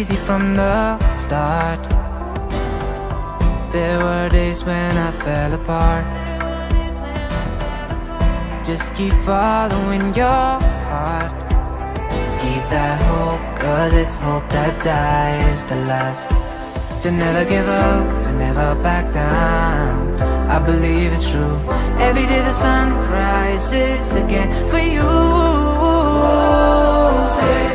easy from the start. There were days when I fell apart. Just keep following your heart. Keep that hope, cause it's hope that dies the last. To never give up, to never back down, I believe it's true. Every day the sun rises again for you. Hey.